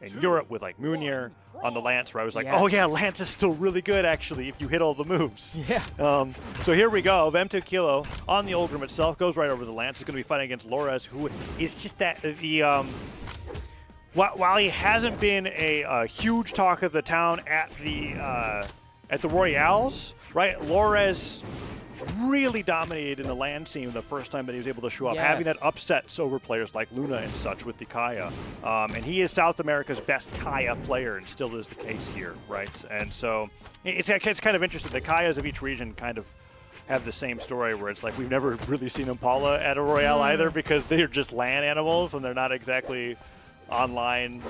in Europe with like Munir on the Lance, where I was like, oh yeah, Lance is still really good actually if you hit all the moves. Yeah. So here we go. Vem2 Kilo on the Ulgrim itself goes right over the Lance. Is going to be fighting against Lores, who is just that while he hasn't been a huge talk of the town at the Royales, right? Lores really dominated in the LAN scene the first time that he was able to show up, having that upsets over players like Luna and such with the Kaya. And he is South America's best Kaya player and still is the case here, right? And so it's kind of interesting. The Kayas of each region kind of have the same story where it's like we've never really seen Impala at a Royale either because they're just LAN animals and they're not exactly online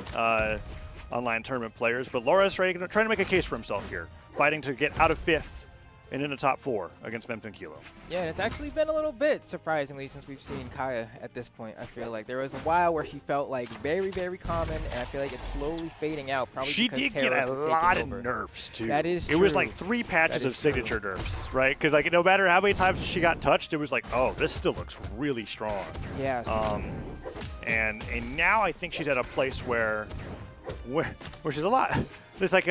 tournament players. But Lores trying to make a case for himself here, fighting to get out of 5th and in the top 4 against Vem2 Kilo. Yeah, and it's actually been a little bit, surprisingly, since we've seen Kaya at this point. I feel like there was a while where she felt like very, very common, and I feel like it's slowly fading out. Probably she because did get a lot of nerfs, too. That is true. It was like 3 patches of signature nerfs, right? Because like no matter how many times she got touched, it was like, oh, this still looks really strong. Yes. And now I think she's at a place where she's a lot. It's like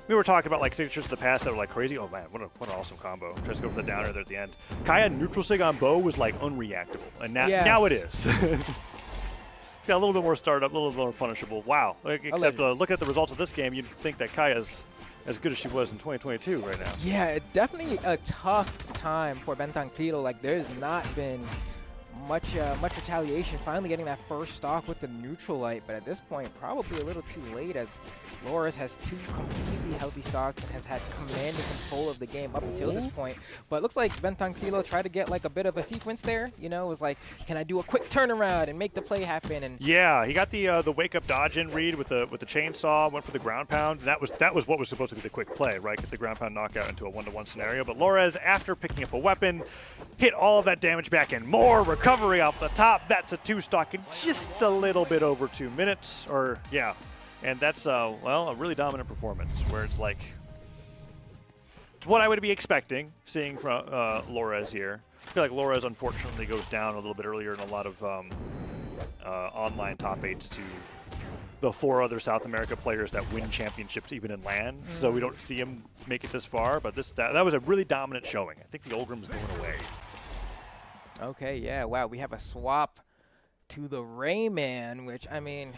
we were talking about like signatures in the past that were like crazy. Oh man, what an awesome combo! Tries to go for the downer there at the end. Kaya neutral sig on bow was like unreactable, and now it is. It's got a little bit more startup, a little bit more punishable. Wow. Except look at the results of this game, you'd think that Kaya's as good as she was in 2022 right now. Yeah, definitely a tough time for Vem2 Kilo. Like there's not been much retaliation. Finally getting that first stock with the neutral light, but at this point probably a little too late as Lores has 2 completely healthy stocks and has had commanding control of the game up until this point. But it looks like Vem2 Kilo tried to get like a bit of a sequence there. You know, it was like, can I do a quick turnaround and make the play happen? And yeah, he got the wake up dodge in read with the chainsaw, went for the ground pound. And that was what was supposed to be the quick play, right? Get the ground pound knockout into a 1-to-1 scenario. But Lores, after picking up a weapon, hit all of that damage back and more. Recovery off the top. That's a 2-stock in just a little bit over 2 minutes. Or yeah. And that's, well, a really dominant performance where it's like, it's what I would be expecting seeing from Lores here. I feel like Lores unfortunately goes down a little bit earlier in a lot of online top 8s to the 4 other South America players that win championships even in LAN. So we don't see him make it this far, but that was a really dominant showing. I think the Ulgrim's going away. Okay, yeah, wow, we have a swap to the Rayman, which, I mean,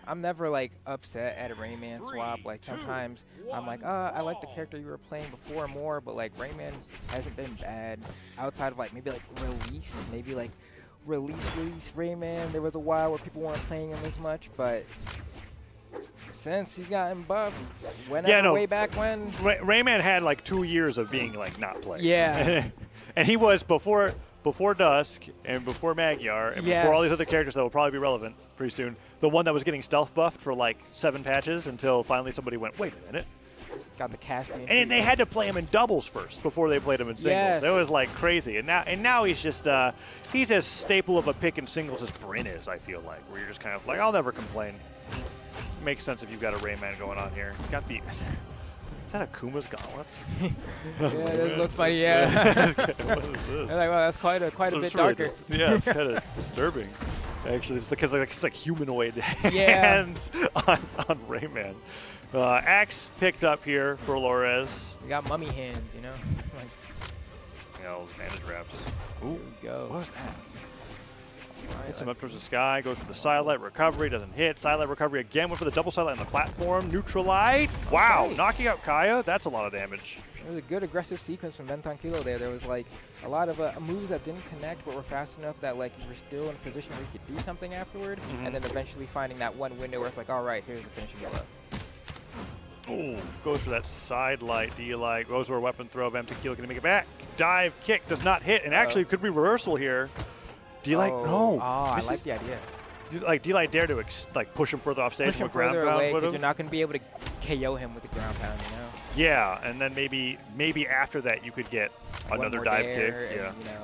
I'm never like upset at a Rayman swap. Like sometimes I'm like, I like the character you were playing before more, but like Rayman hasn't been bad outside of like maybe like release Rayman. There was a while where people weren't playing him as much, but since he's gotten buffed, way back when. Rayman had like 2 years of being like not playing. Yeah. And he was before Dusk and before Magyar and before all these other characters that will probably be relevant pretty soon, the one that was getting stealth buffed for like 7 patches until finally somebody went, wait a minute. Got the Caspian. And they had to play him in doubles first before they played him in singles. It was like crazy. And now he's just he's as staple of a pick in singles as Bryn is, I feel like, where you're just kind of like, I'll never complain. Makes sense if you've got a Rayman going on here. He's got the is that Akuma's gauntlets? Yeah, this looks funny, yeah. What is this? Like, well, that's quite a bit darker. Yeah, it's kind of disturbing. Actually, it's because it's like humanoid hands on Rayman. Axe picked up here for Lores. We got mummy hands, you know? Like, yeah, those bandage wraps. Ooh, there we go. What was that? Hits him up towards the sky, goes for the sidelight recovery, doesn't hit. Sidelight recovery again, went for the double sidelight on the platform. Neutralite. Wow, knocking out Kaya. That's a lot of damage. It was a good aggressive sequence from Vem2 Kilo there. There was like a lot of moves that didn't connect but were fast enough that like you were still in a position where you could do something afterward, and then eventually finding that one window where it's like, all right, here's the finishing blow. Oh, goes for that side light, D-light, goes for a weapon throw. Vem2 Kilo can make it back. Dive kick does not hit, and actually could be reversal here. D-light, no. Oh, I like the idea. Like D-light dare to like push him further off stage push him with ground further pound. away because you're not going to be able to KO him with the ground pound, you know. Yeah, and then maybe after that you could get another dive kick. And, you know,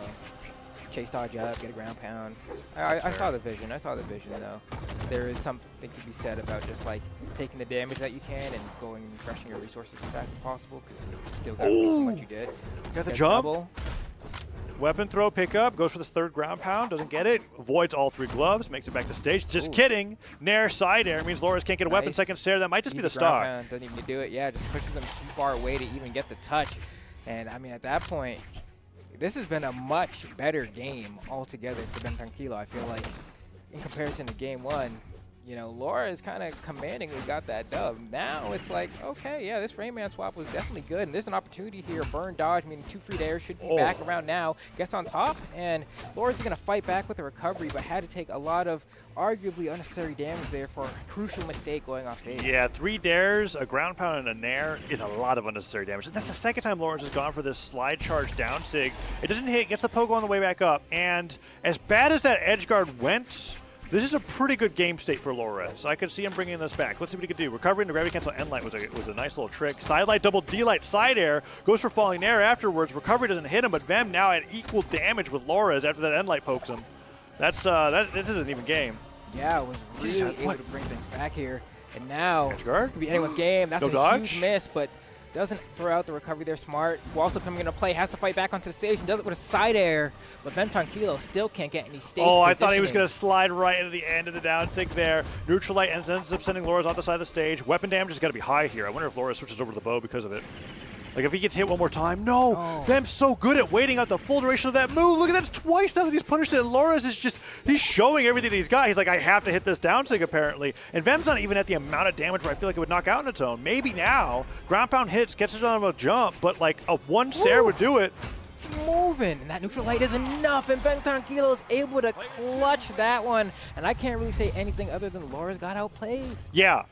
chase dodge up, get a ground pound. I saw the vision. I saw the vision though. There is something to be said about just like taking the damage that you can and going and refreshing your resources as fast as possible because you still got to do what you did. Got the jump. Double. Weapon throw pickup, goes for this third ground pound, doesn't get it, avoids all 3 gloves, makes it back to stage. Just kidding. Nair side air means Loras can't get a weapon. Second Stair, that might just be the stock. Pound, doesn't even do it. Yeah, just pushes them too far away to even get the touch. And I mean, at that point, this has been a much better game altogether for Ben Tranquilo. I feel like in comparison to game 1, you know, Laura is kind of commandingly got that dub. Now it's like, okay, yeah, this Rayman swap was definitely good. And there's an opportunity here. Burn dodge, meaning 2 free to air, should be back around now. Gets on top, and Laura's going to fight back with the recovery, but had to take a lot of arguably unnecessary damage there for a crucial mistake going off stage. Yeah, 3 dares, a ground pound, and a nair is a lot of unnecessary damage. That's the second time Lawrence has gone for this slide charge down sig. It doesn't hit, gets the pogo on the way back up, and as bad as that edge guard went, this is a pretty good game state for Lores. I could see him bringing this back. Let's see what he could do. Recovering the gravity cancel end light was a nice little trick. Side light, double D-light, side air. Goes for falling air afterwards. Recovery doesn't hit him, but Vem now at equal damage with Lores after that end light pokes him. That's this isn't even game. Yeah, it was really able to bring things back here. And now, edge guard? Could be anyone's game. That's a huge miss, but doesn't throw out the recovery there smart. Also coming into play, has to fight back onto the stage and does it with a side air. But Ben Tranquilo still can't get any stage Oh, I thought he was going to slide right into the end of the down sig there. Neutral light ends up sending Loras off the side of the stage. Weapon damage has got to be high here. I wonder if Loras switches over to the bow because of it. Like, if he gets hit one more time, no! Oh. Vem's so good at waiting out the full duration of that move. Look at that, it's twice now that he's punished it. And Loras is just, he's showing everything that he's got. He's like, I have to hit this down sig, apparently. And Vem's not even at the amount of damage where I feel like it would knock out on its own. Maybe now, ground pound hits, gets it on a jump, but like a 1 Stair would do it. Moving, and that neutral light is enough, and Ben Tranquilo is able to clutch that one. And I can't really say anything other than Loras got outplayed. Yeah,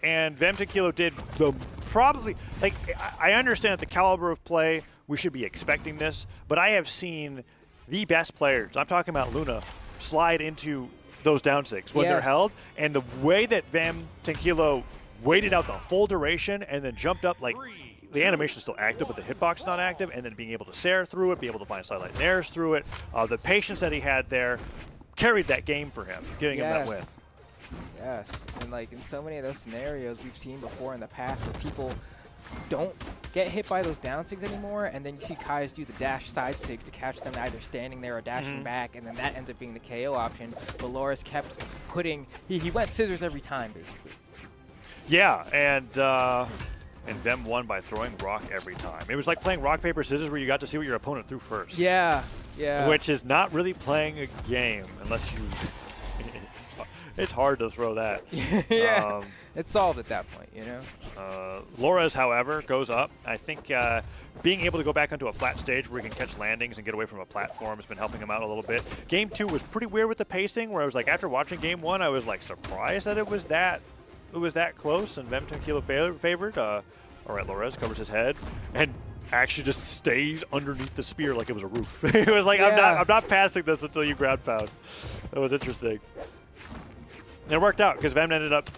and Vem Tranquilo did the probably, like, I understand at the caliber of play, we should be expecting this, but I have seen the best players, I'm talking about Luna, slide into those down sigs when they're held, and the way that Vem Tranquilo waited out the full duration and then jumped up, like, the animation's still active, but the hitbox not active, and then being able to Sair through it, be able to find sidelight nairs through it, the patience that he had there carried that game for him, giving him that win. Yes, and like in so many of those scenarios we've seen before in the past where people don't get hit by those down sigs anymore, and then you see Kai's do the dash side sig to catch them either standing there or dashing back, and then that ends up being the KO option. But Loras kept putting, he went scissors every time, basically. Yeah, and Vem won by throwing rock every time. It was like playing rock, paper, scissors where you got to see what your opponent threw first. Yeah, yeah. Which is not really playing a game unless you... It's hard to throw that. Yeah, it's solved at that point, you know? Loras, however, goes up. I think being able to go back onto a flat stage where he can catch landings and get away from a platform has been helping him out a little bit. Game 2 was pretty weird with the pacing, where I was like, after watching Game 1, I was like surprised that it was that close and Vem Tranquilo favored. All right, Loras covers his head and actually just stays underneath the spear like it was a roof. It was like, I'm not passing this until you ground pound. That was interesting. And it worked out because Vem ended up,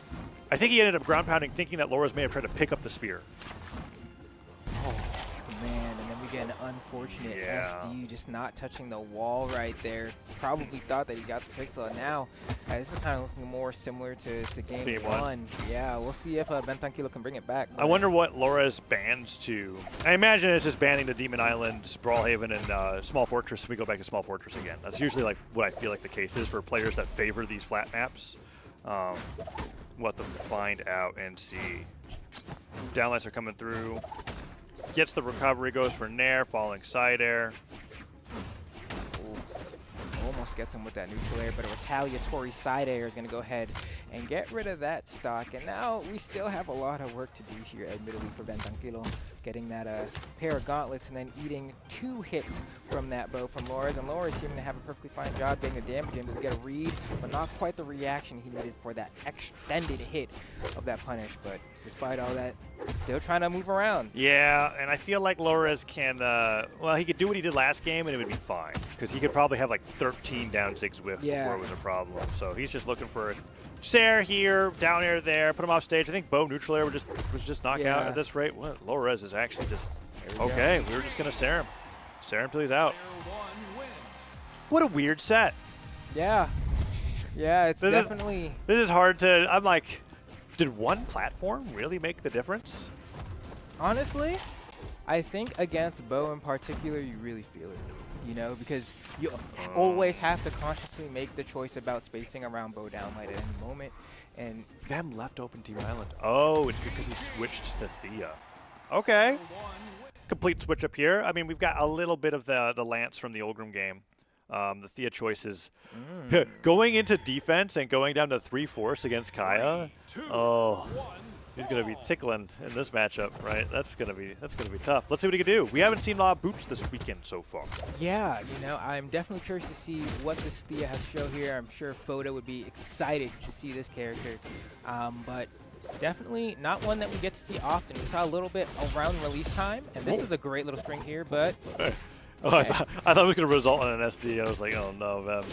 I think he ended up ground pounding thinking that Loras may have tried to pick up the spear. Oh, man, and then we get an unfortunate SD just not touching the wall right there. Probably thought that he got the pixel, and now this is kind of looking more similar to game 1. Yeah, we'll see if Ben Tranquilo can bring it back. I wonder what Loras bans to. I imagine it's just banning the Demon Island, Brawlhaven, and Small Fortress. We go back to Small Fortress again. That's usually like what I feel like the case is for players that favor these flat maps. We'll have to find out and see. Downlights are coming through. Gets the recovery, goes for Nair, falling side air. Almost gets him with that neutral air, but a retaliatory side air is going to go ahead and get rid of that stock. And now we still have a lot of work to do here, admittedly, for Ben Tranquilo. Getting that pair of gauntlets and then eating 2 hits from that bow from Loras. And Loras seeming to have a perfectly fine job getting the damage in to get a read, but not quite the reaction he needed for that extended hit of that punish. But despite all that, still trying to move around. Yeah, and I feel like Loras can, well, he could do what he did last game and it would be fine. Because he could probably have like 13 down sigs whiff before it was a problem. So he's just looking for Sair here, down air there, put him off stage. I think bow neutral air was just knocked out at this rate. What? Loras is actually just, okay, we were just going to Sair him. Sair him till he's out. What a weird set. Yeah. Yeah, it's definitely... This is hard to, I'm like, did one platform really make the difference? Honestly, I think against bow in particular, you really feel it. you know, because you always have to consciously make the choice about spacing around bow downlight at any moment. And them left open Team Island. Oh, it's because he switched to Thea. Okay. Complete switch up here. I mean, we've got a little bit of the Lance from the Olgrim game. The Thea choices. Going into defense and going down to 3 force against Kaya. Oh, he's gonna be tickling in this matchup, right? That's gonna be tough. Let's see what he can do. We haven't seen a lot of boots this weekend so far. Yeah, you know, I'm definitely curious to see what this Thea has to show here. I'm sure Foda would be excited to see this character, but definitely not one that we get to see often. We saw a little bit around release time, and this is a great little string here, but. Oh, I thought it was going to result in an SD. I was like, oh no, man.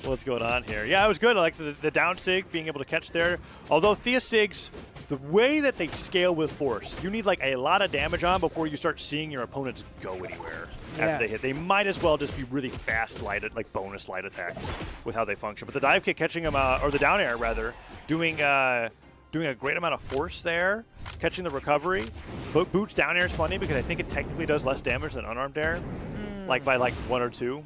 What's going on here? Yeah, it was good. I like the down sig, being able to catch there. Although Thea sigs, the way that they scale with force, you need like a lot of damage on before you start seeing your opponents go anywhere after they hit. They might as well just be really fast light, like bonus light attacks with how they function. But the dive kick catching them, or the down air rather, doing a great amount of force there, catching the recovery. But Boots down air is funny because I think it technically does less damage than unarmed air. Like by like 1 or 2.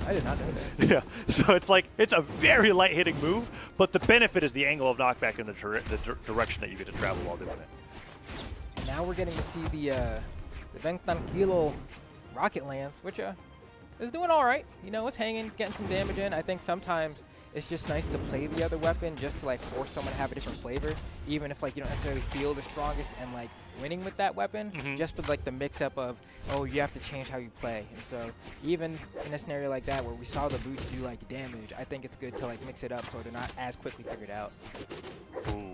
I did not know that. Yeah, so it's like, it's a very light hitting move, but the benefit is the angle of knockback in the direction that you get to travel while doing it. Now we're getting to see the Bentang Kilo rocket lance, which is doing all right. You know, it's hanging, it's getting some damage in. I think sometimes it's just nice to play the other weapon just to like force someone to have a different flavor, even if like you don't necessarily feel the strongest and like winning with that weapon, just for like the mix-up of, oh, you have to change how you play. And so even in a scenario like that where we saw the boots do like damage, I think it's good to like mix it up so they're not as quickly figured out. Ooh.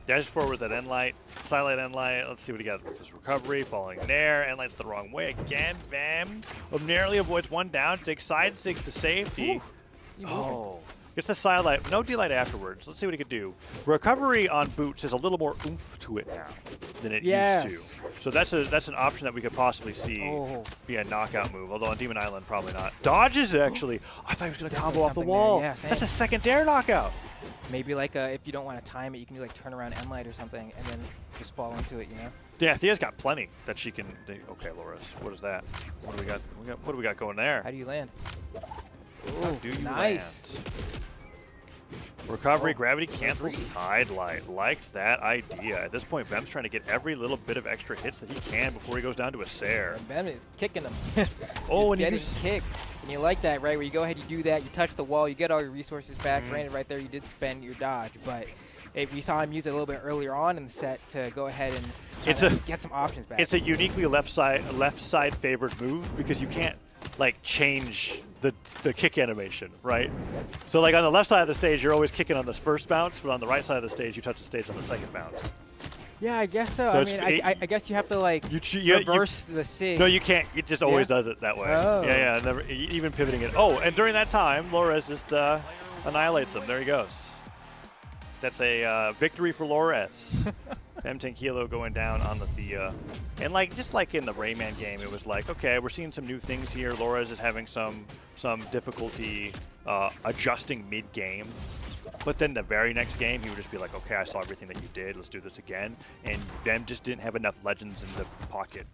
Dash forward with that end light, side light, end light. Let's see what he got with his recovery, following Nair. End light's the wrong way again. Bam. Narrowly avoids one down, takes side six to safety. Oh. Gets the side light, no D-light afterwards. Let's see what he could do. Recovery on Boots has a little more oomph to it now than it used to. So that's an option that we could possibly see be a knockout move, although on Demon Island, probably not. Dodges, actually. I thought he was going to combo off the wall. Yeah, that's a second dare knockout. Maybe like if you don't want to time it, you can do like turn around end light or something and then just fall into it, you know? Yeah, Thea's got plenty that she can. Okay, Loris, what is that? What do we got? What do we got going there? How do you land? How do you nice. land? Recovery, gravity cancel, side light. Liked that idea. At this point, Bem's trying to get every little bit of extra hits that he can before he goes down to a Sair. And Bem is kicking him. Oh, and getting kicked. And you like that, right? Where you go ahead, you do that, you touch the wall, you get all your resources back. Granted, right there, you did spend your dodge, but we saw him use it a little bit earlier on in the set to go ahead and get some options back. It's a uniquely left side favored move because you can't like change the kick animation, right? So like on the left side of the stage, you're always kicking on this first bounce, but on the right side of the stage, you touch the stage on the second bounce. Yeah, I guess so. I mean, I guess you have to like reverse the sig. No, you can't. It just always does it that way. Oh. Yeah, never, even pivoting it. Oh, and during that time, Lores just annihilates him. There he goes. That's a victory for Lores. Bentang Kilo going down on the Thea. And like just like in the Rayman game, it was like, okay, we're seeing some new things here. Lores is having some difficulty adjusting mid-game. But then the very next game, he would just be like, okay, I saw everything that you did. Let's do this again. And Bem just didn't have enough legends in the pocket.